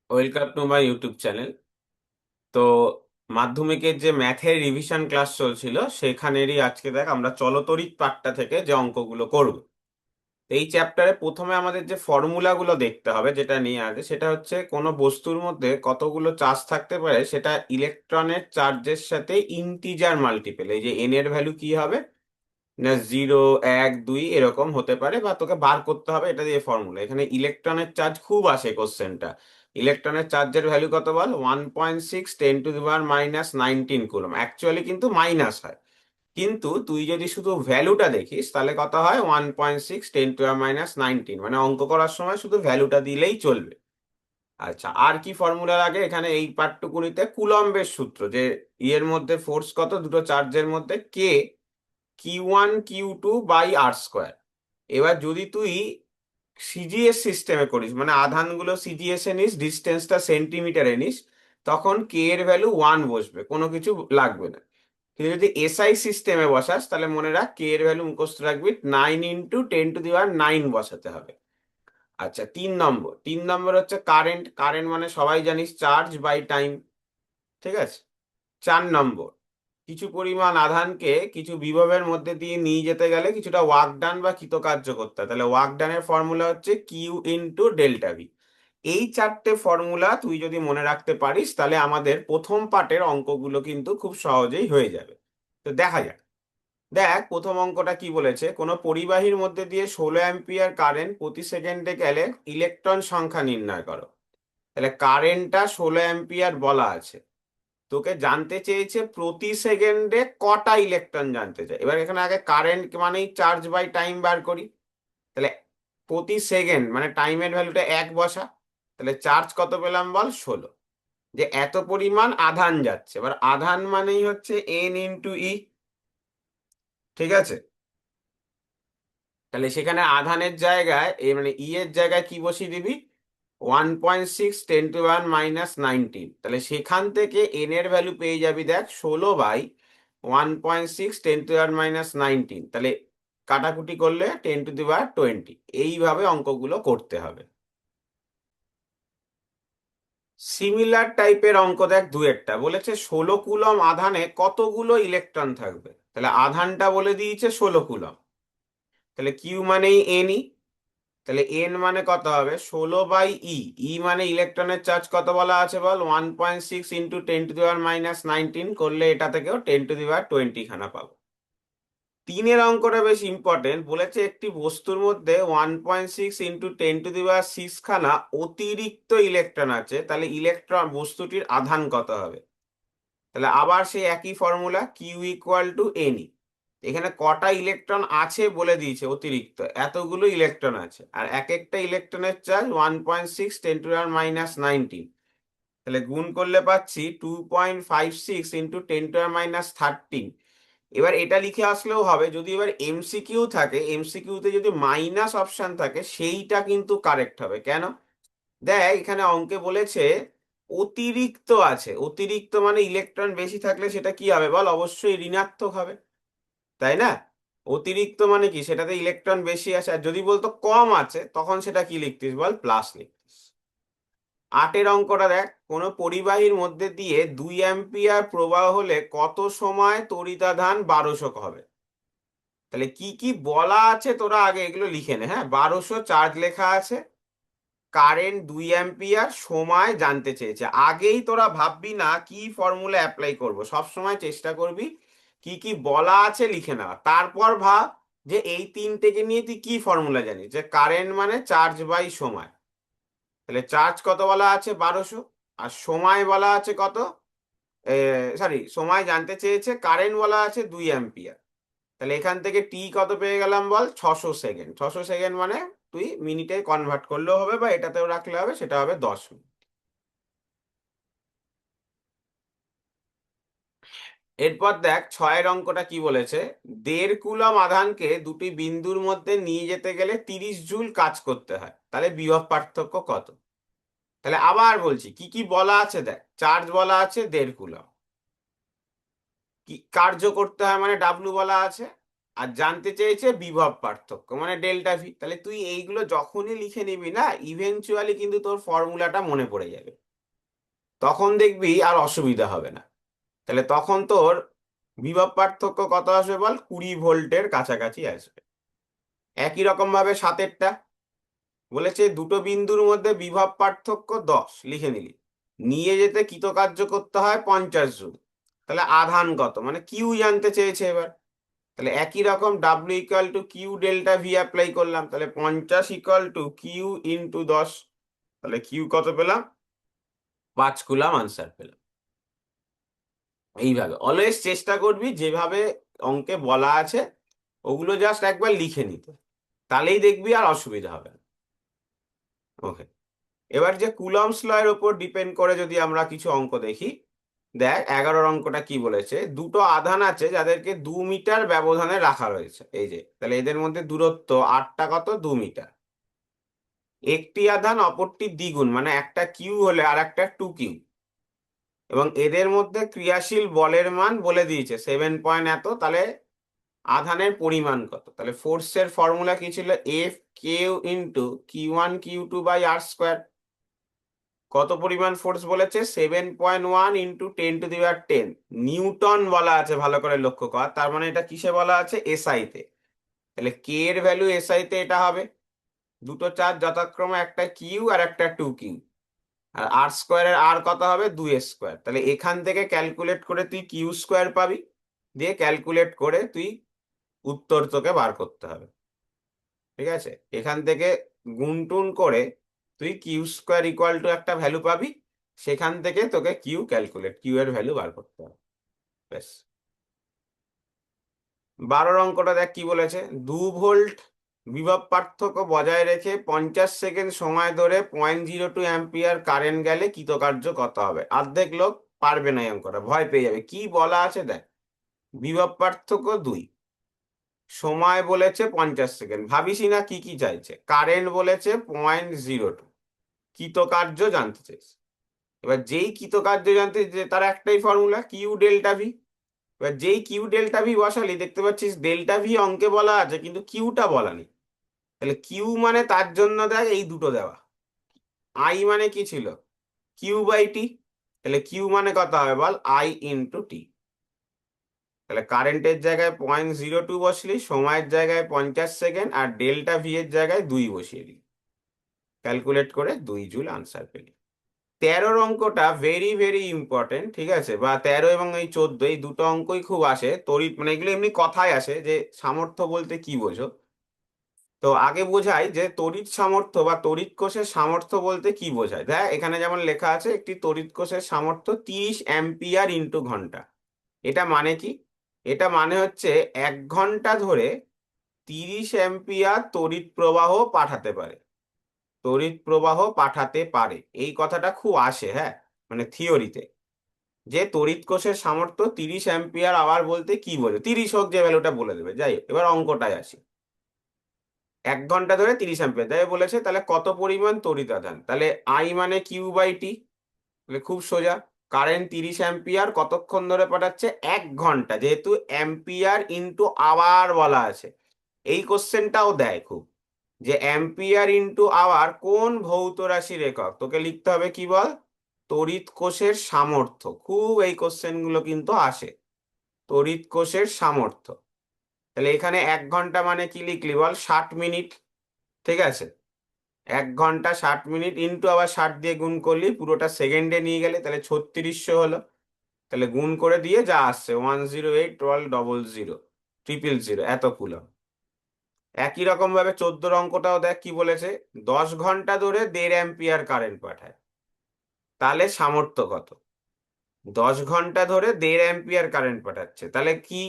Welcome to my YouTube channel. তো মাধ্যমিকের যে ম্যাথের রিভিশন ক্লাস চলছিল সেখানেরই আজকে দেখ আমরা চলতরিৎ পাঠটা থেকে যে অঙ্কগুলো করব। এই চ্যাপ্টারে প্রথমে আমাদের যে ফর্মুলাগুলো দেখতে হবে, যেটা নিয়ে আছে সেটা হচ্ছে কোনো বস্তুর মধ্যে কতগুলো চার্জ থাকতে পারে সেটা ইলেকট্রনের চার্জের সাথে ইন্টিজার মাল্টিপল, এই যে এন এর ভ্যালু কি হবে না 0, 1, 2 এরকম হতে পারে, বা তোকে বার করতে হবে এটা দিয়ে ফর্মুলা। এখানে ইলেকট্রনের চার্জ খুব আসে কোশ্চেনটা। ইলেকট্রনের চার্জের ভ্যালু কত বল? 1.6 10⁻−19 কুলম। অ্যাকচুয়ালি কিন্তু মাইনাস হয়, কিন্তু তুই যদি শুধু ভ্যালুটা দেখিস তাহলে কত হয়? 1.6 10⁻−19, মানে অঙ্ক করার সময় শুধু ভ্যালুটা দিলেই চলবে। আচ্ছা, আর কি ফর্মুলা লাগে এখানে? এই পাঠটুকুনিতে কুলম্বের সূত্র, যে ইয়ের মধ্যে ফোর্স কত, দুটো চার্জের মধ্যে, কে Q1 Q2/r²। এবার যদি তুই সিজিএস সিস্টেমে করিস, মানে আধানগুলো সিজিএস এ নিস, ডিস্টেন্সটা সেন্টিমিটারে নিস, তখন কে এর ভ্যালু 1 বসবে, কোনো কিছু লাগবে না। কিন্তু যদি এসআই সিস্টেমে বসাস তাহলে মনে রাখ কে এর ভ্যালু মুখস্থ রাখবি 9 × 10⁹ বসাতে হবে। আচ্ছা, 3 নম্বর হচ্ছে কারেন্ট। কারেন্ট মানে সবাই জানিস চার্জ বাই টাইম, ঠিক আছে। 4 নম্বর, কিছু পরিমাণ আধানকে কিছু বিভবের মধ্যে দিয়ে নিয়ে যেতে গেলে কিছুটা ওয়ার্ক ডান বা কৃতকার্য করতে হয়, তাহলে ওয়ার্ক ডানের ফর্মুলা হচ্ছে Q × ΔV। এই 4টে ফর্মুলা তুই যদি মনে রাখতে পারিস তাহলে আমাদের প্রথম পার্টের অঙ্কগুলো কিন্তু খুব সহজেই হয়ে যাবে। তো দেখা যাক। দেখ, প্রথম অঙ্কটা কি বলেছে, কোনো পরিবাহীর মধ্যে দিয়ে 16 অ্যাম্পিয়ার কারেন্ট প্রতি সেকেন্ডে গেলে ইলেকট্রন সংখ্যা নির্ণয় করো। তাহলে কারেন্টটা 16 অ্যাম্পিয়ার বলা আছে, তোকে জানতে চেয়েছে প্রতি সেকেন্ডে কটা ইলেকট্রন জানতে চাই। এবার এখানে আগে কারেন্ট মানেই চার্জ বাই টাইম বার করি। তাহলে প্রতি সেকেন্ড মানে টাইমের ভ্যালুটা 1 বসা, তাহলে চার্জ কত পেলাম বল? 16। যে এত পরিমাণ আধান যাচ্ছে, এবার আধান মানেই হচ্ছে N × E, ঠিক আছে। তাহলে সেখানে আধানের জায়গায় মানে ই এর জায়গায় কি বসিয়ে দিবি? 1.6 10⁻−19। তাহলে সেখান থেকে এন এর ভ্যালু পেয়ে যাবি, দেখ 16/1.6 10⁻−19। তাহলে কাটাকুটি করলে 10⁻20। এইভাবে অঙ্কগুলো করতে হবে। সিমিলার টাইপের অঙ্ক দেখ দু একটা বলেছে, 16 কুলম আধানে কতগুলো ইলেকট্রন থাকবে। তাহলে আধানটা বলে দিয়েছে 16 কুলম, তাহলে কিউ মানেই এনই। তাহলে এন মানে কত হবে? 16/E। ই মানে ইলেকট্রনের চার্জ কত বলা আছে বল? 1.6 × 10⁻−19 করলে এটা থেকেও 10⁻20 খানা পাবো। 3-এর অঙ্কটা বেশ ইম্পর্টেন্ট, বলেছে একটি বস্তুর মধ্যে 1.6 × 10⁶ খানা অতিরিক্ত ইলেকট্রন আছে, তাহলে ইলেকট্রন বস্তুটির আধান কত হবে? তাহলে আবার সেই একই ফর্মুলা, Q = N। এখানে কটা ইলেকট্রন আছে বলে দিয়েছে, অতিরিক্ত এতগুলো ইলেকট্রন আছে, আর এক একটা ইলেকট্রনের চার্জ 1.6 10⁻−19। তাহলে গুণ করলে পাচ্ছি 2.56 × 10⁻13। এবার এটা লিখে আসলেও হবে, যদি এবার এমসিকিউ থাকে, এমসিকিউতে যদি মাইনাস অপশন থাকে সেইটা কিন্তু কারেক্ট হবে। কেন? দেখ, এখানে অঙ্কে বলেছে অতিরিক্ত আছে, অতিরিক্ত মানে ইলেকট্রন বেশি থাকলে সেটা কি হবে বল? অবশ্যই ঋণাত্মক হবে, তাই না? অতিরিক্ত মানে কি, সেটাতে ইলেকট্রন বেশি আছে। আর যদি বলতো কম আছে তখন সেটা কি লিখতিস বল? প্লাস লিখতিস। 8-এর অঙ্কটা দেখ, কোনো পরিবাহীর মধ্যে দিয়ে 2 অ্যাম্পিয়ার প্রবাহ হলে কত সময় তড়িতাধান 1200 হবে। তাহলে কি কি বলা আছে তোরা আগে এগুলো লিখে নে। হ্যাঁ, 1200 চার্জ লেখা আছে, কারেন্ট 2 অ্যাম্পিয়ার, সময় জানতে চেয়েছে। আগেই তোরা ভাববি না কি ফর্মুলা অ্যাপ্লাই করব, সব সময় চেষ্টা করবি কি কি বলা আছে লিখে নেওয়া, তারপর ভাব যে এই তিনটেকে নিয়ে তুই কি ফর্মুলা জানিস। যে কারেন্ট মানে চার্জ বাই সময়, তাহলে চার্জ কত বলা আছে? 1200। আর সময় বলা আছে কত? সরি, সময় জানতে চেয়েছে, কারেন্ট বলা আছে 2 অ্যাম্পিয়ার। তাহলে এখান থেকে টি কত পেয়ে গেলাম বল? 600 সেকেন্ড। 600 সেকেন্ড মানে তুই মিনিটে কনভার্ট করলেও হবে, বা এটাতেও রাখলে হবে, সেটা হবে 10 মিনিট। এরপর দেখ, 6-এর অঙ্কটা কি বলেছে, 1.5 কুলম আধানকে দুটি বিন্দুর মধ্যে নিয়ে যেতে গেলে 30 জুল কাজ করতে হয়, তাহলে বিভব পার্থক্য কত? তাহলে আবার বলছি কি কি বলা আছে দেখ, চার্জ বলা আছে 1.5 কুলম, কি কার্য করতে হয় মানে ডাব্লু বলা আছে, আর জানতে চেয়েছে বিভব পার্থক্য মানে ডেল্টা ভি। তাহলে তুই এইগুলো যখনই লিখে নিবি না, ইভেনচুয়ালি কিন্তু তোর ফর্মুলাটা মনে পড়ে যাবে, তখন দেখবি আর অসুবিধা হবে না। তাহলে তখন তোর বিভব পার্থক্য কত আসবে বল, 20 ভোল্টের কাছাকাছি আসবে। একই রকম ভাবে সাতেরটা বলেছে দুটো বিন্দুর মধ্যে বিভব পার্থক্য 10 লিখে নিলি, নিয়ে যেতে কৃতকার্য করতে হয় 50 জুল। তাহলে আধান কত মানে কিউ জানতে চেয়েছে এবার। তাহলে একই রকম W equal to Q delta V apply করলাম, তাহলে 50 ইকুয়াল টু কিউ ইন্টু 10। তাহলে কিউ কত পেলাম, 5 কুলাম আনসার পেলাম। এইভাবে অলওয়েজ চেষ্টা করবি যেভাবে অঙ্কে বলা আছে ওগুলো জাস্ট একবার লিখে নিতে, তাহলেই দেখবি আর অসুবিধা হবে না। ওকে, এবার যে কুলম্বস ল এর ওপর ডিপেন্ড করে যদি আমরা কিছু অঙ্ক দেখি, দেখ 11 অঙ্কটা কি বলেছে, দুটো আধান আছে যাদেরকে 2 মিটার ব্যবধানে রাখা রয়েছে, এই যে তাহলে এদের মধ্যে দূরত্ব আরটা কত, 2 মিটার। একটি আধান অপরটি দ্বিগুণ মানে একটা কিউ হলে আর একটা 2 কিউ, এবং এদের মধ্যে ক্রিয়াশীল বলের মান বলে দিয়েছে 7 এত। তাহলে আধানের পরিমাণ কত, তাহলে ফোর্সের ফর্মুলা কি ছিল, F Q into Q1 Q2/r²। কত পরিমাণ ফোর্স বলেছে, 7.1 ইন্টু 10⁻10 নিউটন বলা আছে, ভালো করে লক্ষ্য কর, তার মানে এটা কিসে বলা আছে, এসআই তে। তাহলে কে এর ভ্যালু এসআই তে এটা হবে, দুটো চার্জ যথাক্রমে একটা কিউ আর একটা 2 কিউ, আর r² আর কত হবে, 2 স্কোয়ার। তাহলে এখান থেকে ক্যালকুলেট করে তুই কিউ² পাবি, দিয়ে ক্যালকুলেট করে তুই উত্তর তোকে বার করতে হবে। ঠিক আছে, এখান থেকে গুণ টুন করে তুই কিউ² ইকুয়াল টু একটা ভ্যালু পাবি, সেখান থেকে তোকে কিউ এর ভ্যালু বার করতে হবে। ব্যাস। 12 অঙ্কটা দেখ কি বলেছে, 2 ভোল্ট বিভব পার্থক্য বজায় রেখে 50 সেকেন্ড সময় ধরে 0.02 অ্যাম্পিয়ার কারেন্ট গেলে কৃতকার্য কত হবে। অর্ধেক লোক পারবে না এই অঙ্কটা, ভয় পেয়ে যাবে, কি বলা আছে দেখ, বিভব পার্থক্য 2, সময় বলেছে 50 সেকেন্ড, ভাবিসই না কি কি চাইছে, কারেন্ট বলেছে 0.02, কৃতকার্য জানতে চাইছে। এবার যেই কৃতকার্য জানতে যে তার একটাই ফর্মুলা কিউ ডেল্টা ভি। এবার যেই কিউ ডেল্টা ভি বসালি দেখতে পাচ্ছিস ডেল্টা ভি অঙ্কে বলা আছে কিন্তু কিউটা বলা নেই। তাহলে কিউ মানে তার জন্য দেখ এই দুটো দেওয়া, আই মানে কি ছিল, Q/T। তাহলে কিউ মানে কত হবে বল, আই ইন্টু টি। তাহলে কারেন্টের জায়গায় 0.02 বসলি, সময়ের জায়গায় 50 সেকেন্ড, আর ডেল্টা ভি এর জায়গায় 2 বসিয়ে দিলি, ক্যালকুলেট করে 2 জুল আনসার পেলি। 13 অঙ্কটা ভেরি ভেরি ইম্পর্টেন্ট, ঠিক আছে, বা 13 এবং এই 14 এই দুটো অঙ্কই খুব আসে তড়িৎ, মানে এগুলো এমনি কথায় আসে যে সামর্থ্য বলতে কি বোঝো। তো আগে বোঝাই যে তড়িৎ সামর্থ্য বা তড়িৎ কোষের সামর্থ্য বলতে কি বোঝায়। দেখ এখানে যেমন লেখা আছে একটি তড়িৎ কোষের সামর্থ্য 30 অ্যাম্পিয়ার/ঘন্টা। এটা মানে কি, এটা মানে হচ্ছে 1 ঘন্টা ধরে 30 অ্যাম্পিয়ার তড়িৎ প্রবাহ পাঠাতে পারে, তড়িৎ প্রবাহ পাঠাতে পারে, এই কথাটা খুব আসে, হ্যাঁ, মানে থিওরিতে, যে তড়িৎ কোষের সামর্থ্য 30 অ্যাম্পিয়ার আওয়ার বলতে কি বোঝো, 30 হোক যে ভ্যালুটা বলে দেবে। যাই হোক, এবার অঙ্কটায় আসি, 1 ঘন্টা ধরে 30 অ্যাম্পিয়ার তাই বলেছে, তাহলে কত পরিমাণ তড়িৎ আধান, তাহলে আই মানে Q/T। তাহলে খুব সোজা, কারেন্ট 30 অ্যাম্পিয়ার কতক্ষণ ধরে পাঠাচ্ছে, 1 ঘন্টা, যেহেতু অ্যাম্পিয়ার ইন্টু আওয়ার বলা আছে। এই কোশ্চেনটাও দেয় খুব, যে অ্যাম্পিয়ার ইন্টু আওয়ার কোন ভৌত রাশির একক, তোকে লিখতে হবে কি বল, তড়িৎ কোষের সামর্থ্য। খুব এই কোশ্চেন গুলো কিন্তু আসে, তড়িৎ কোষের সামর্থ্য। তাহলে এখানে 1 ঘন্টা মানে কি লিখলি বল, 60 মিনিট। ঠিক আছে, 1 ঘন্টা 60 মিনিট ইন্টু আবার 60 দিয়ে গুণ করলি, পুরোটা সেকেন্ডে নিয়ে গেলে তাহলে 3600 হলো। তাহলে গুণ করে দিয়ে যা আসছে 108 1200 এত কুলম। একই রকম ভাবে 14 অঙ্কটাও দেখ কি বলেছে, 10 ঘন্টা ধরে 1.5 অ্যাম্পিয়ার কারেন্ট পাঠায়, তাহলে সামর্থ্য কত, 10 ঘন্টা ধরে 1.5 অ্যাম্পিয়ার কারেন্ট পাঠাচ্ছে, তাহলে কি,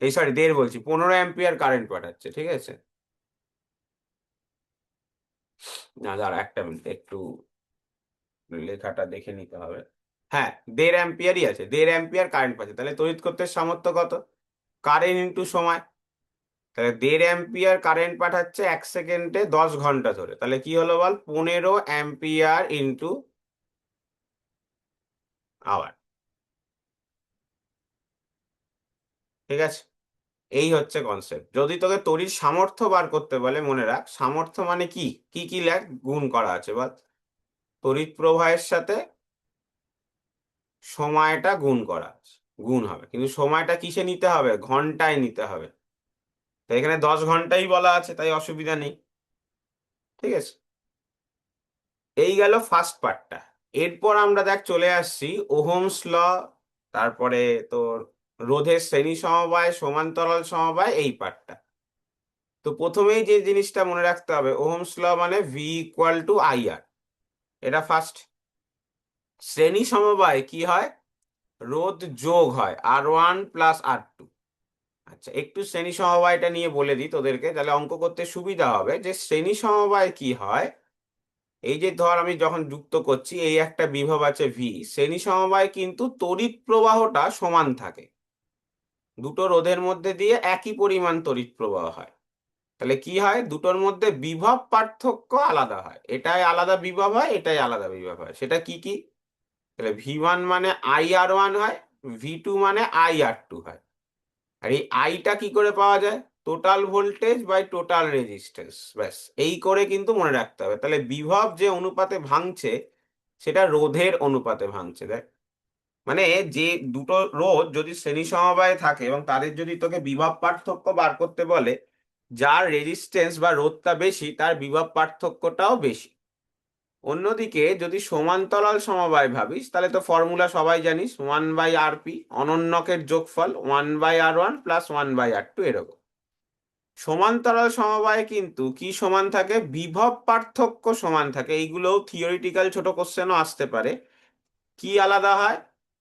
এই সরি 1.5 বলছি, 15 অ্যাম্পিয়ার কারেন্ট পাঠাচ্ছে। ঠিক আছে, না দাঁড়া একটা মিনিট, একটু লেখাটা দেখে নিতে হবে। হ্যাঁ, 1.5 অ্যাম্পিয়ারই আছে, 1.5 অ্যাম্পিয়ার কারেন্ট পাচ্ছে, তাহলে তড়িৎ করতে সামর্থ্য কত, কারেন্ট ইন্টু সময়। তাহলে 1.5 অ্যাম্পিয়ার কারেন্ট পাঠাচ্ছে 1 সেকেন্ডে 10 ঘন্টা ধরে, তাহলে কি হলো বল, 15 অ্যাম্পিয়ার ইন্টু আওয়ার। ঠিক আছে, এই হচ্ছে কনসেপ্ট। যদি তোকে তড়িৎ সামর্থ্য বার করতে বলে, মনে রাখ সামর্থ্য মানে কি কি কি লেখ গুণ করা আছে বল। তড়িৎ প্রবাহের সাথে সময়টা গুণ করা আছে, গুণ হবে, কিন্তু সময়টা কিসে নিতে হবে, ঘন্টায় নিতে হবে। তো এখানে 10 ঘন্টাই বলা আছে, তাই অসুবিধা নেই। ঠিক আছে, এই গেল ফার্স্ট পার্টটা। এরপর আমরা দেখ চলে আসছি ওহমস ল, তারপরে তোর রোধের শ্রেণী সমবায়, সমান্তরাল সমবায়, এই পার্টটা। তো প্রথমেই যে জিনিসটা মনে রাখতে হবে, ওহমস ল মানে ভি ইকুয়াল টু আই আর, এটা ফার্স্ট। শ্রেণী সমবায় কি হয়, রোধ যোগ হয় R1 + R2। আচ্ছা, একটু শ্রেণী সমবায়টা নিয়ে বলে দিই তোদেরকে, তাহলে অঙ্ক করতে সুবিধা হবে। যে শ্রেণী সমবায় কি হয়, এই যে ধর আমি যখন যুক্ত করছি, এই একটা বিভব আছে ভি, শ্রেণী সমবায় কিন্তু তড়িৎ প্রবাহটা সমান থাকে, দুটো রোধের মধ্যে দিয়ে একই পরিমাণ তড়িৎ প্রবাহ হয়। তাহলে কি হয়, দুটোর মধ্যে বিভব পার্থক্য আলাদা হয়, এটাই আলাদা বিভব হয়, এটাই আলাদা বিভব হয়। সেটা কি কি, তাহলে V1 মানে IR1 হয়, V2 মানে IR2 হয়। আর এই আইটা কি করে পাওয়া যায়, total voltage by total resistance, ব্যাস এই করে কিন্তু মনে রাখতে হবে। তাহলে বিভব যে অনুপাতে ভাঙছে, সেটা রোধের অনুপাতে ভাঙছে। দেখ মানে যে দুটো রোধ যদি শ্রেণী সমবায়ে থাকে এবং তাদের যদি তোকে বিভব পার্থক্য বার করতে বলে, যার রেজিস্ট্যান্স বা রোধটা বেশি তার বিভব পার্থক্যটাও বেশি। অন্যদিকে যদি সমান্তরাল সমবায় ভাবিস, তাহলে তো ফর্মুলা সবাই জানিস, 1/RP, অনন্যকের যোগফল 1/R1 + 1/R2, এরকম। সমান্তরাল সমবায়ে কিন্তু কি সমান থাকে, বিভব পার্থক্য সমান থাকে। এইগুলোও থিওরিটিক্যাল ছোট কোশ্চেনও আসতে পারে। কি আলাদা হয়,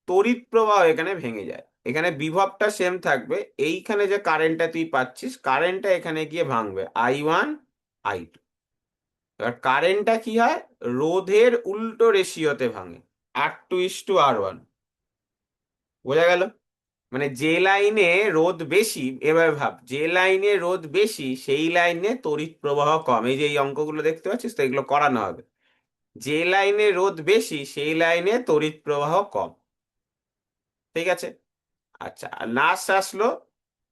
তড়িৎ প্রবাহ এখানে ভেঙে যায়, এখানে বিভবটা সেম থাকবে, এইখানে যে কারেন্টটা তুই পাচ্ছিস, কারেন্টটা এখানে গিয়ে ভাঙবে I1 I2। এবার কারেন্টটা কি হয়, রোধের উল্টো রেশিওতে ভাঙে, R2:R1। বোঝা গেল? মানে যে লাইনে রোধ বেশি, এবার ভাব যে লাইনে রোধ বেশি সেই লাইনে তড়িৎ প্রবাহ কম। এই যে এই অঙ্কগুলো দেখতে পাচ্ছিস তো, এগুলো করানো হবে। যে লাইনে রোধ বেশি সেই লাইনে তড়িৎ প্রবাহ কম। ঠিক আছে, আচ্ছা, লাস্ট আসলো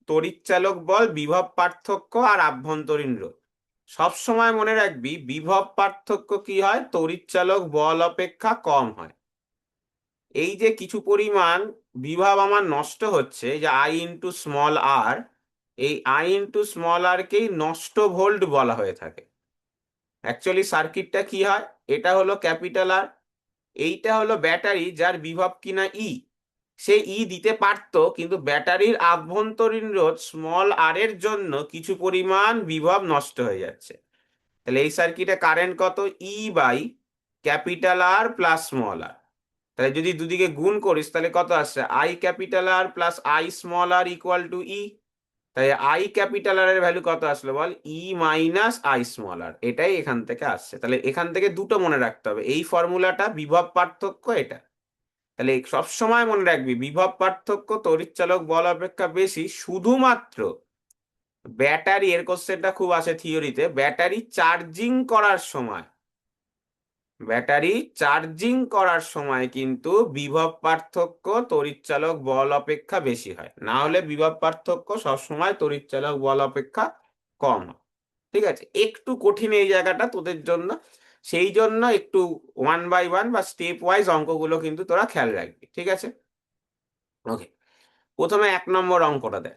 তড়িৎচালক বল, বিভব পার্থক্য আর আভ্যন্তরীণ রোধ। সব সময় মনে রাখবি বিভব পার্থক্য কি হয়, তড়িৎচালক বল অপেক্ষা কম হয়। এই যে কিছু পরিমাণ বিভব আমার নষ্ট হচ্ছে, যে I × r, এই I × কেই নষ্ট ভোল্ট বলা হয়ে থাকে। অ্যাকচুয়ালি সার্কিটটা কি হয়, এটা হলো ক্যাপিটাল আর, এইটা হলো ব্যাটারি যার বিভব কিনা সে দিতে পারতো, কিন্তু ব্যাটারির আভ্যন্তরীণ রোধ r এর জন্য কিছু পরিমাণ বিভব নষ্ট হয়ে যাচ্ছে। তাহলে এই সার্কিটে কারেন্ট কত, E/R + r। তাহলে যদি দুদিকে গুণ করিস তাহলে কত আসছে, I R + I r = E। তাই I এর ভ্যালু কত আসলো বল, E - I r। এটাই এখান থেকে আসছে। তাহলে এখান থেকে দুটো মনে রাখতে হবে, এই ফর্মুলাটা, বিভব পার্থক্য এটা। তাহলে সব সময় মনে রাখবি বিভব পার্থক্য তড়িৎচালক বল অপেক্ষা বেশি শুধুমাত্র ব্যাটারি, এর কোশ্চেনটা খুব আসে থিওরিতে, ব্যাটারি চার্জিং করার সময়। ব্যাটারি চার্জিং করার সময় কিন্তু বিভব পার্থক্য তড়িৎচালক বল অপেক্ষা বেশি হয়, না হলে বিভব পার্থক্য সবসময় তড়িৎচালক বল অপেক্ষা কম হয়। ঠিক আছে, একটু কঠিন এই জায়গাটা তোদের জন্য, সেই জন্য একটু 1/1 বা স্টেপ ওয়াইজ অঙ্কগুলো কিন্তু তোরা খেয়াল রাখবি। ঠিক আছে, ওকে। প্রথমে 1 নম্বর অঙ্কটা দেখ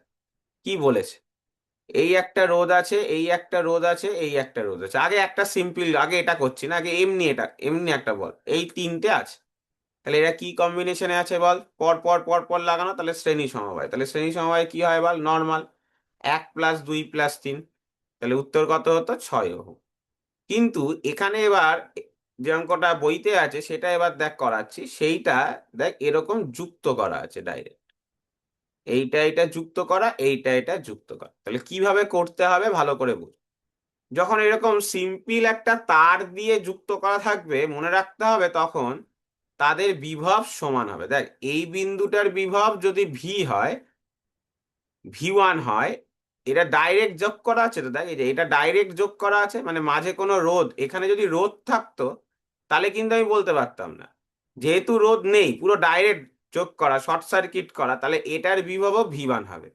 কি বলেছে। এই একটা রোধ আছে, এই একটা রোধ আছে, এই একটা রোধ আছে। আগে একটা সিম্পল, আগে এটা করছি না, আগে এমনি, এটা এমনি একটা বল, এই তিনটে আছে। তাহলে এরা কি কম্বিনেশনে আছে বল, পর পর পর পর লাগানো, তাহলে শ্রেণী সমবায়। তাহলে শ্রেণী সমবায় কি হয় বল, নর্মাল 1 + 2 + 3। তাহলে উত্তর কত হতো, 6 ওহম। কিন্তু এখানে এবার যে অঙ্কটা বইতে আছে সেটা এবার দেখ করাচ্ছি, সেইটা দেখ এরকম যুক্ত করা আছে ডাইরেক্ট, এইটা এটা যুক্ত করা, এইটা এটা যুক্ত করা। তাহলে কিভাবে করতে হবে ভালো করে বুঝ। যখন এরকম সিম্পল একটা তার দিয়ে যুক্ত করা থাকবে, মনে রাখতে হবে তখন তাদের বিভব সমান হবে। দেখ এই বিন্দুটার বিভব যদি V V1 হয়, এটা ডাইরেক্ট যোগ করা আছে তো, দেখ এই যে এটা ডাইরেক্ট যোগ করা আছে, মানে মাঝে কোনো রোধ, এখানে যদি রোধ থাকতো তাহলে কিন্তু আমি বলতে পারতাম না। যেহেতু রোধ নেই, পুরো ডাইরেক্ট যোগ করা, শর্ট সার্কিট করা, তাহলে এটার বিভবও V1 হবে।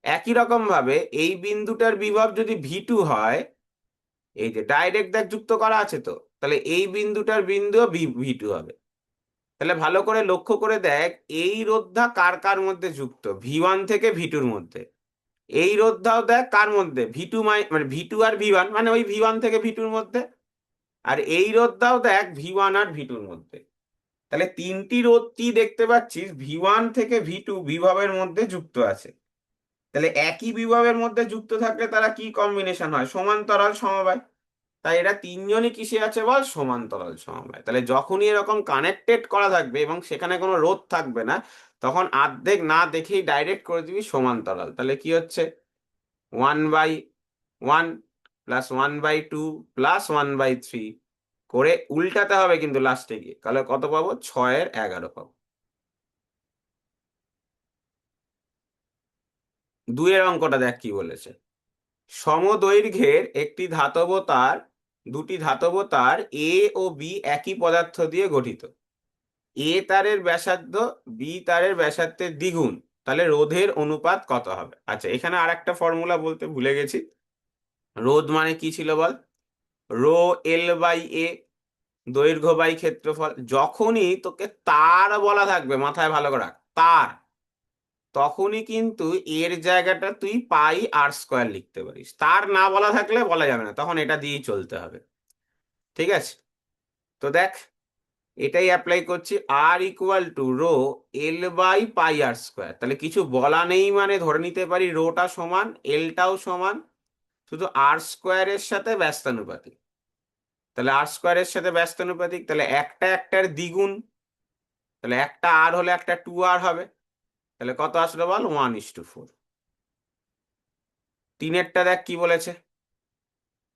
একই রকম ভাবে এই বিন্দুটার বিভব যদি ভি2 হয়, এই যে ডাইরেক্ট দেখ যুক্ত করা আছে তো, তাহলে এই বিন্দুটার বিন্দু ভি2 হবে। তাহলে ভালো করে লক্ষ্য করে দেখ, এই রোধটা কার কার মধ্যে যুক্ত, ভি1 থেকে ভি2-র মধ্যে। এই রোধটাও দেখ কার মধ্যে, ভি2 মানে ভি2 আর ভি1, মানে ওই ভি1 থেকে ভি2-র মধ্যে। আর এই রোধটাও দেখ ভি1 আর ভি2-র মধ্যে। তাহলে তিনটি রোধ কি দেখতে পাচ্ছিস, ভি1 থেকে ভি2 বিভবের মধ্যে যুক্ত আছে। তাহলে একই বিভবের মধ্যে যুক্ত থাকলে তারা কি কম্বিনেশন হয়, সমান্তরাল সমবায়। তাই এরা তিনজনই কিসে আছে বল, সমান্তরাল সমবায়। তাহলে যখনই এরকম কানেক্টেড করা থাকবে এবং সেখানে কোনো রোধ থাকবে না, তখন অর্ধেক না দেখেই ডাইরেক্ট করে দিবি সমান্তরাল। তাহলে কি হচ্ছে, 1/1 প্লাস 1/2 প্লাস 1/3 করে উল্টাতে হবে কিন্তু লাস্টে গিয়ে, তাহলে কত পাবো, 6/11 পাবো। 2-এর অঙ্কটা দেখ কি বলেছে। সমদৈর্ঘ্যের একটি ধাতব তার, দুটি ধাতব তার এ ও বি একই পদার্থ দিয়ে গঠিত। এ তারের ব্যাসার্ধ বি তারের ব্যাসার্ধের দ্বিগুণ, তাহলে রোধের অনুপাত কত হবে। আচ্ছা, এখানে আর একটা ফর্মুলা বলতে ভুলে গেছি। রোধ মানে কি ছিল বল, রো L/A, দৈর্ঘ্য বাই ক্ষেত্রফল। যখনই তোকে তার বলা থাকবে, মাথায় ভালো করে রাখ, তার, তখনই কিন্তু এর জায়গাটা তুই পাই r² লিখতে পারিস। তার না বলা থাকলে বলা যাবে না, তখন এটা দিয়েই চলতে হবে। ঠিক আছে, তো দেখ এটাই অ্যাপ্লাই করছি। R = ρ L/πr²। তাহলে কিছু বলা নেই মানে ধরে নিতে পারি রোটা সমান, এলটাও সমান, শুধু r² এর সাথে ব্যস্তানুপাতিক। তাহলে r² এর সাথে ব্যস্তানুপাতিক, তাহলে একটা একটার দ্বিগুণ, তাহলে একটা আর হলে একটা 2r হবে। তাহলে কত আসলো বল, 1:4। তিনেরটা দেখ কি বলেছে,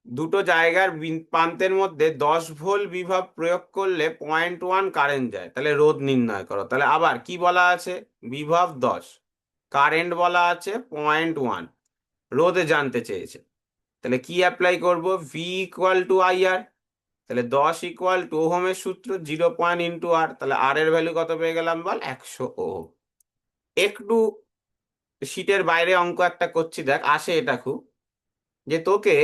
দুটো জায়গার প্রান্তের মধ্যে 10 ভোল্ট বিভব প্রয়োগ করলে 0.1 কারেন্ট যায়, তাহলে রোধ নির্ণয় করো। তাহলে আবার কি বলা আছে, বিভব 10, কারেন্ট বলা আছে 0.1, রোধে জানতে চেয়েছে। তাহলে কি অ্যাপ্লাই করব, V = IR। তাহলে 10 = ওহমের সূত্র, 0 তাহলে আর এর ভ্যালু কত পেয়ে গেলাম বল, 100 ওহম। একটু শীটের বাইরে অঙ্ক একটা করছি দেখ, আসে এটা খুব, যে তোকে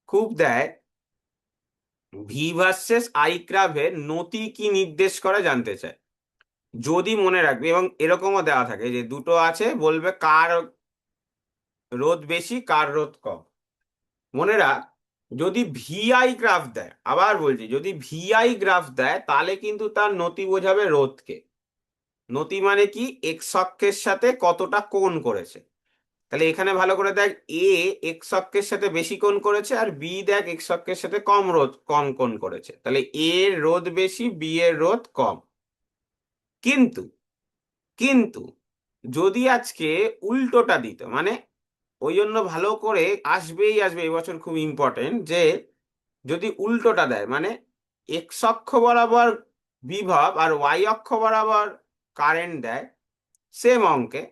খুব দেয় ভি ভার্সেস আই গ্রাফের নতি কি নির্দেশ করে জানতে চায়। যদি মনে রাখবি, এবং এরকমও দেওয়া থাকে যে দুটো আছে, বলবে কার রোধ বেশি কার রোধ কম। মনে রাখ, যদি ভিআই গ্রাফ দেয়, আবার বলছি, যদি ভিআই গ্রাফ দেয় তাহলে কিন্তু তার নতি বোঝাবে রোধকে। নতি মানে কি, এক্স অক্ষের সাথে কতটা কোণ করেছে। তাহলে এখানে ভালো করে দেখ, এ এক্স অক্ষের সাথে বেশি কোণ করেছে, আর বি দেখ এক্স অক্ষের সাথে কম কোণ করেছে। তাহলে এ এর রোধ বেশি, বি এর রোধ কম। কিন্তু কিন্তু যদি আজকে উল্টোটা দিত, মানে ওই জন্য ভালো করে আসবেই আসবে এবছর, খুব ইম্পর্টেন্ট, যে যদি উল্টোটা দেয়, মানে এক্স অক্ষ বরাবর বিভব আর ওয়াই অক্ষ বরাবর কারেন্ট দেয় সেম অঙ্কে,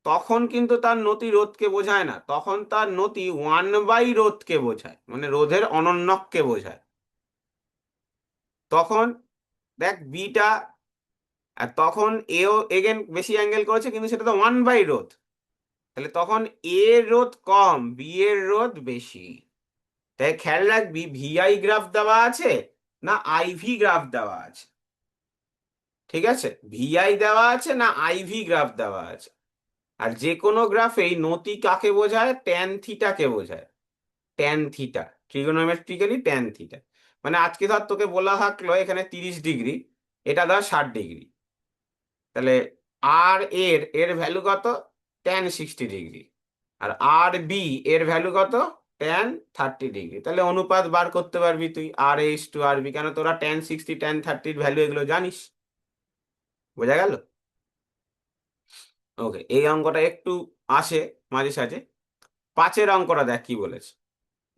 তখন কিন্তু তার নতি রোধকে বোঝায় না, তখন তার নতি 1/রোধকে বোঝায়, মানে রোধের অনন্যককে বোঝায়। তখন দেখ বিটা, আর তখন এও এগেন বেশি অ্যাঙ্গেল করেছে, কিন্তু সেটা তো 1/রোধ। তাহলে তখন এ এর রোধ কম, বি এর রোধ বেশি। তাই খেয়াল রাখবি, ভিআই গ্রাফ দেওয়া আছে না আইভি গ্রাফ দেওয়া আছে। ঠিক আছে, ভিআই দেওয়া আছে না আইভি গ্রাফ দেওয়া আছে। আর যে কোনো গ্রাফেই নতি কাকে বোঝায়, ট্যান থিটাকে বোঝায়। Tan theta, trigonometrically tan theta. মানে আজকে ধর তোকে বলা থাকলো এখানে 30 ডিগ্রি, এটা ধর 60 ডিগ্রি, তাহলে আর এর ভ্যালু কত, ট্যান 60 ডিগ্রি। আর আর বি এর ভ্যালু কত, ট্যান 30 ডিগ্রি। তাহলে অনুপাত বার করতে পারবি তুই, R/R B, কেন তোরা ট্যান 60 ট্যান 30-র ভ্যালু এগুলো জানিস। বোঝা গেল? ওকে, এই অঙ্কটা একটু আসে মাঝে সাঝে। 5-এর অঙ্কটা দেখ কি বলেছে।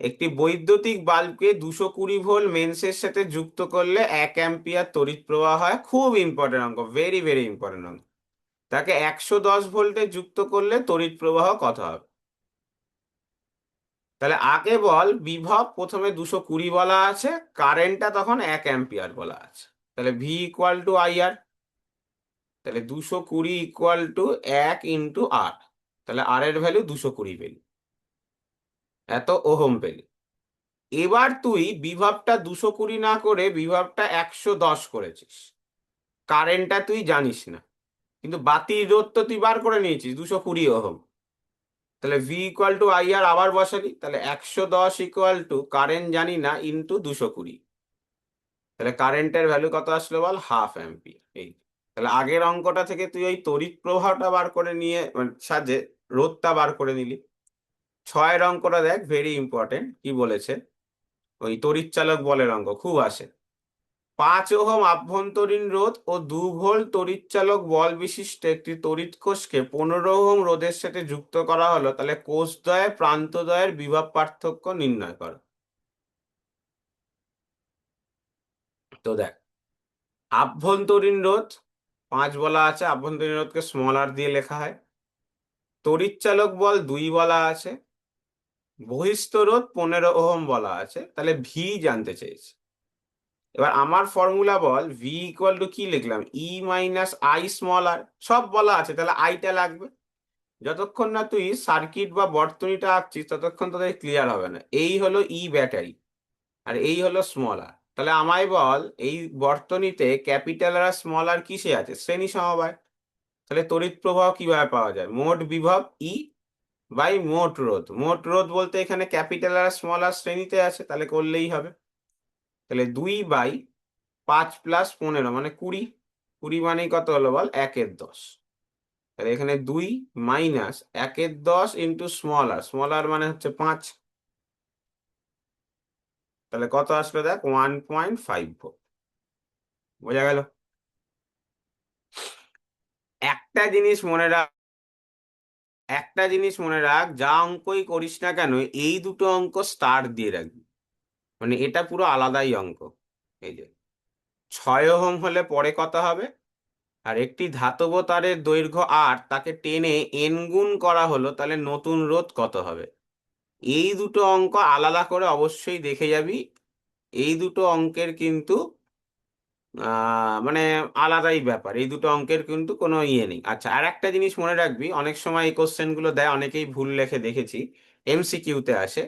একটি বৈদ্যুতিক বাল্বকে 220 ভোল্ট মেন্সের সাথে যুক্ত করলে 1 অ্যাম্পিয়ার তড়িৎ প্রবাহ হয়। খুব ইম্পর্টেন্ট অঙ্ক, ভেরি ভেরি ইম্পর্টেন্ট অঙ্ক। তাকে 110 ভোল্টে যুক্ত করলে তড়িৎ প্রবাহ কত হবে। তাহলে আগে বল, বিভব প্রথমে 220 বলা আছে, কারেন্টটা তখন 1 অ্যাম্পিয়ার বলা আছে। তাহলে V = IR। তাহলে 220 = 1 × R। তাহলে আর এর ভ্যালু 220 পেলি, এত ওহম পেলি। এবার তুই বিভবটা 220 না করে বিভবটা 110 করেছিস। কারেন্টটা তুই জানিস না, কিন্তু বাতির রোধ তো তুই বার করে নিয়েছিস 220 ওহম। তাহলে ভি ইকুয়াল টু আই আর আবার বসালি, তাহলে 110 ইকুয়াল টু কারেন্ট জানি না ইন্টু 220। তাহলে কারেন্টের ভ্যালু কত আসলো বল, 1/2 অ্যাম্পিয়ার। এই, তাহলে আগের অঙ্কটা থেকে তুই ওই তড়িৎ প্রবাহটা বার করে নিয়ে মানে সাহায্যে রোধটা বার করে নিলি। ছয়ের অঙ্কটা দেখ, ভেরি ইম্পর্টেন্ট, কি বলেছে। ওই তড়িৎচালক বলের অঙ্ক খুব আসে। 5 ওহম আভ্যন্তরীণ রোধ ও 2 ভোল্ট তড়িৎচালক বল বিশিষ্ট একটি তড়িৎ কোষকে 15 ওহম রোধের সাথে যুক্ত করা হলো, তাহলে কোষদ্বয়ের প্রান্তদ্বয়ের বিভব পার্থক্য নির্ণয় করো। তো দেখ, আভ্যন্তরীণ রোধ 5 বলা আছে, আভ্যন্তরীণ রোধকে স্মল আর দিয়ে লেখা হয়। তড়িৎচালক বল 2 বলা আছে, বহিঃস্থ রোধ 15 ওহম বলা আছে, তাহলে ভি জানতে চেয়েছে। এবার আমার formula ball, V equal to কি লিখলাম, ই মাইনাস আই স্মল আর, সব বলা আছে, তাহলে আইটা লাগবে। যতক্ষণ না তুই সার্কিট বা বর্তনীটা আঁকছিস ততক্ষণ তোদের ক্লিয়ার হবে না। এই হলো ই ব্যাটারি, আর এই হলো স্মল আর। তাহলে আমায় বল, এই বর্তনীতে ক্যাপিটাল আর স্মল আর কিসে আছে, শ্রেণী সমবায়। তাহলে তড়িৎ প্রবাহ কিভাবে পাওয়া যায়, মোট বিভব ই বাই মোট রোধ। মোট রোধ বলতে এখানে ক্যাপিটাল আর স্মল আর শ্রেণীতে আছে, তাহলে করলেই হবে। তাহলে 2/5 প্লাস 15 মানে 20। 20 মানে কত হলো বল, 1/10। তাহলে এখানে 2 মাইনাস 1/10 ইন্টু স্মল আর, স্মল আর মানে হচ্ছে 5। তাহলে কত আসলো দেখ, 1.5 ভোল্ট। বোঝা গেল? একটা জিনিস মনে রাখ, একটা জিনিস মনে রাখ, যা অঙ্কই করিস না কেন এই দুটো অঙ্ক স্টার দিয়ে রাখবি, মানে এটা পুরো আলাদাই অঙ্ক। এই যে 6 ওহম হলে পরে কত হবে, আর একটি ধাতব তারের দৈর্ঘ্য আর তাকে টেনে এন গুণ করা হলো, তাহলে নতুন রোধ কত হবে। এই দুটো অঙ্ক আলাদা করে অবশ্যই দেখে যাবি। এই দুটো অঙ্কের কিন্তু মানে আলাদাই ব্যাপার, এই দুটো অঙ্কের কিন্তু কোনো ইয়ে নেই। আচ্ছা, আর একটা জিনিস মনে রাখবি, অনেক সময় এই কোশ্চেন গুলো দেয়, অনেকেই ভুল লেখে দেখেছি, এমসিকিউতে আসে,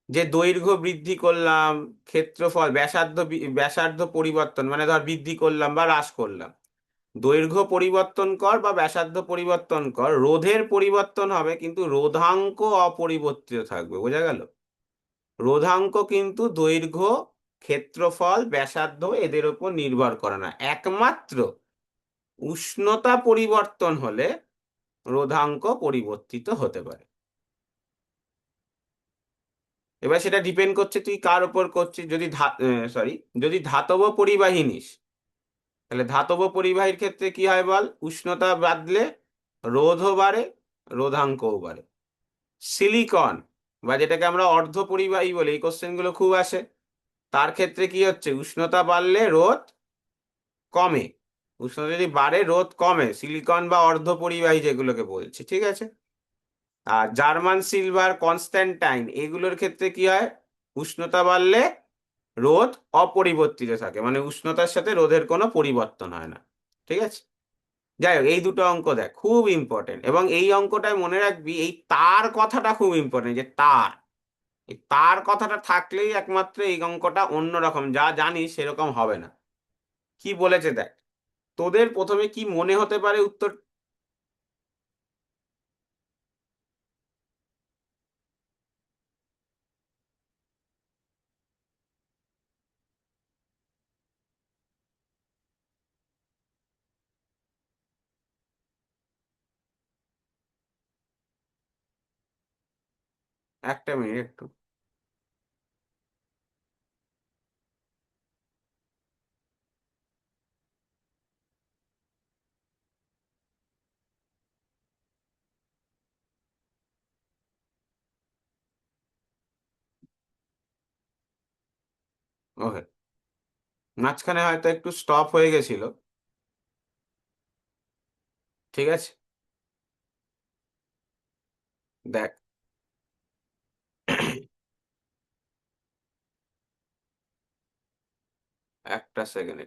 যে দৈর্ঘ্য বৃদ্ধি করলাম, ক্ষেত্রফল ব্যাসার্ধ ব্যাসার্ধ পরিবর্তন, মানে ধর বৃদ্ধি করলাম বা হ্রাস করলাম, দৈর্ঘ্য পরিবর্তন কর বা ব্যাসার্ধ পরিবর্তন কর, রোধের পরিবর্তন হবে কিন্তু রোধাঙ্ক অপরিবর্তিত থাকবে। বোঝা গেল? রোধাঙ্ক কিন্তু দৈর্ঘ্য, ক্ষেত্রফল, ব্যাসার্ধ এদের উপর নির্ভর করে না, একমাত্র উষ্ণতা পরিবর্তন হলে রোধাঙ্ক পরিবর্তিত হতে পারে। এবার সেটা ডিপেন্ড করছে তুই কার উপর করছিস। যদি সরি, যদি ধাতব পরিবাহী নিস, তাহলে ধাতব পরিবাহীর ক্ষেত্রে কি হয় বল, উষ্ণতা বাড়লে রোধও বাড়ে, রোধাঙ্কও বাড়ে। সিলিকন বা যেটাকে আমরা অর্ধ পরিবাহী বলি, এই কোশ্চেন গুলো খুব আসে, তার ক্ষেত্রে কি হচ্ছে, উষ্ণতা বাড়লে রোধ কমে, উষ্ণতা যদি বাড়ে রোধ কমে, সিলিকন বা অর্ধ পরিবাহী যেগুলোকে বলছি, ঠিক আছে। আর জার্মান সিলভার, কনস্ট্যান্টাইন এগুলোর ক্ষেত্রে কি হয়, উষ্ণতা বাড়লে রোধ অপরিবর্তিত থাকে, মানে উষ্ণতার সাথে রোধের কোনো পরিবর্তন হয় না। ঠিক আছে, যাই হোক, এই দুটো অঙ্ক দেখ খুব ইম্পর্টেন্ট, এবং এই অঙ্কটায় মনে রাখবি এই তার কথাটা খুব ইম্পর্টেন্ট, যে তার, এই তার কথাটা থাকলেই একমাত্র এই অঙ্কটা অন্যরকম, যা জানিস সেরকম হবে না। কি বলেছে দেখ, তোদের প্রথমে কি মনে হতে পারে উত্তর। একটা মিনিট একটু। ওকে, মাঝখানে হয়তো একটু স্টপ হয়ে গেছিল। ঠিক আছে, দেখ, একটা সেকেন্ড।